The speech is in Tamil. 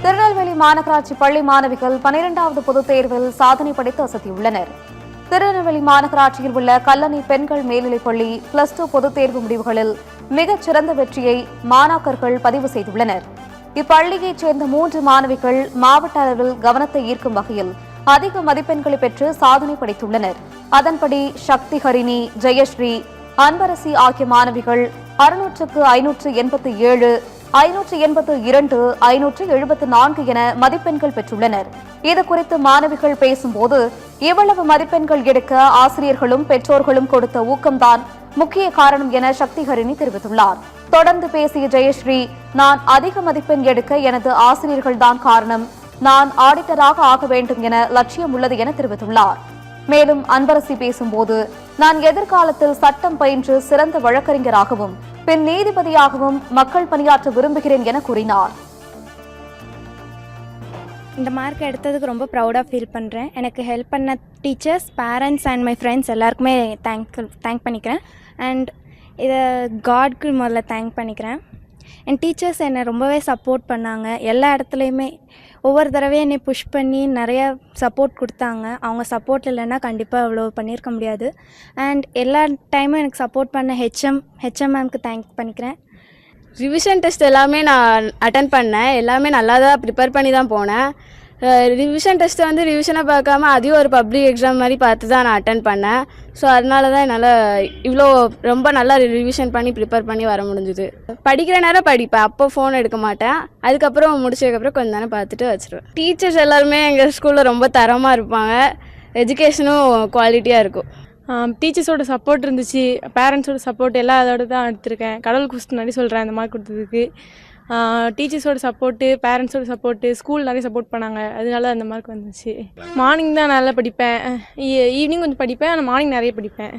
திருநெல்வேலி மாநகராட்சி பள்ளி மாணவிகள் 12வது பொதுத் தேர்வில் சாதனை படைத்து அசத்தியுள்ளனர். திருநெல்வேலி மாநகராட்சியில் உள்ள கல்லணை பெண்கள் மேல்நிலைப்பள்ளி +2 பொதுத் தேர்வு முடிவுகளில் மிகச் சிறந்த வெற்றியை மாணாக்கர்கள் பதிவு செய்துள்ளனர். இப்பள்ளியைச் சேர்ந்த 3 மாணவிகள் மாவட்ட அளவில் கவனத்தை ஈர்க்கும் வகையில் அதிக மதிப்பெண்களை பெற்று சாதனை படைத்துள்ளனர். அதன்படி சக்தி ஹரிணி, ஜெயஸ்ரீ, அன்பரசி ஆகிய மாணவிகள் 600க்கு 587, 582, 574 என மதிப்பெண்கள் பெற்றுள்ளனர். இதுகுறித்து மாணவிகள் பேசும்போது, இவ்வளவு மதிப்பெண்கள் எடுக்க ஆசிரியர்களும் பெற்றோர்களும் கொடுத்த ஊக்கம்தான் முக்கிய காரணம் என சக்தி ஹரிணி தெரிவித்துள்ளார். தொடர்ந்து பேசிய ஜெயஸ்ரீ, நான் அதிக மதிப்பெண் எடுக்க எனது ஆசிரியர்கள்தான் காரணம். நான் ஆடிட்டராக ஆக வேண்டும் என லட்சியம் உள்ளது என தெரிவித்துள்ளார். மேலும் அன்பரசி பேசும்போது, நான் எதிர்காலத்தில் சட்டம் பயின்று சிறந்த வழக்கறிஞராகவும் பின் நீதிபதியாகவும் மக்கள் பணியாற்ற விரும்புகிறேன் என கூறினார். இந்த மார்க் எடுத்ததுக்கு ரொம்ப ப்ரௌடாக ஃபீல் பண்ணுறேன். எனக்கு ஹெல்ப் பண்ண teachers, parents and my friends எல்லாருக்குமே தேங்க் பண்ணிக்கிறேன். அண்ட் இதை காட்க்கு முதல்ல தேங்க் பண்ணிக்கிறேன். என் டீச்சர்ஸ் என்னை ரொம்பவே சப்போர்ட் பண்ணாங்க. எல்லா இடத்துலையுமே ஒவ்வொரு தடவையும் என்னை புஷ் பண்ணி நிறையா சப்போர்ட் கொடுத்தாங்க. அவங்க சப்போர்ட் இல்லைன்னா கண்டிப்பாக அவ்வளோ பண்ணியிருக்க முடியாது. அண்ட் எல்லா டைமும் எனக்கு சப்போர்ட் பண்ண ஹெச்எம் மேம்க்கு தேங்க் பண்ணிக்கிறேன். ரிவிஷன் டெஸ்ட் எல்லாமே நான் அட்டன் பண்ணேன். எல்லாமே நல்லா தான் ப்ரிப்பேர் பண்ணி தான் போனேன். ரிவிஷன் டெஸ்ட்டை வந்து ரிவிஷனை பார்க்காம அதையும் ஒரு பப்ளிக் எக்ஸாம் மாதிரி பார்த்து தான் நான் அட்டன் பண்ணேன். ஸோ அதனால தான் என்னால் இவ்வளோ ரொம்ப நல்லா ரிவிஷன் பண்ணி ப்ரிப்பேர் பண்ணி வர முடிஞ்சுது. படிக்கிற நேரம் படிப்பேன், அப்போ ஃபோன் எடுக்க மாட்டேன். அதுக்கப்புறம் முடிச்சதுக்கப்புறம் கொஞ்சம் நேரம் பார்த்துட்டு வச்சுருவேன். டீச்சர்ஸ் எல்லாருமே எங்கள் ஸ்கூலில் ரொம்ப தரமாக இருப்பாங்க. எஜுகேஷனும் குவாலிட்டியாக இருக்கும். டீச்சர்ஸோட சப்போர்ட் இருந்துச்சு, பேரண்ட்ஸோட சப்போர்ட் எல்லாம் அதோட தான் எடுத்திருக்கேன். கடவுள் குஸ்ட் நிறைய சொல்கிறேன் இந்த மார்க் கொடுத்ததுக்கு. டீச்சர்ஸோட சப்போர்ட்டு, பேரண்ட்ஸோட சப்போர்ட்டு, ஸ்கூல் நிறைய சப்போர்ட் பண்ணாங்க. அதனால அந்த மார்க் வந்துச்சு. மார்னிங் தான் நல்லா படிப்பேன், ஈவினிங் கொஞ்சம் படிப்பேன், ஆனால் மார்னிங் நிறைய படிப்பேன்.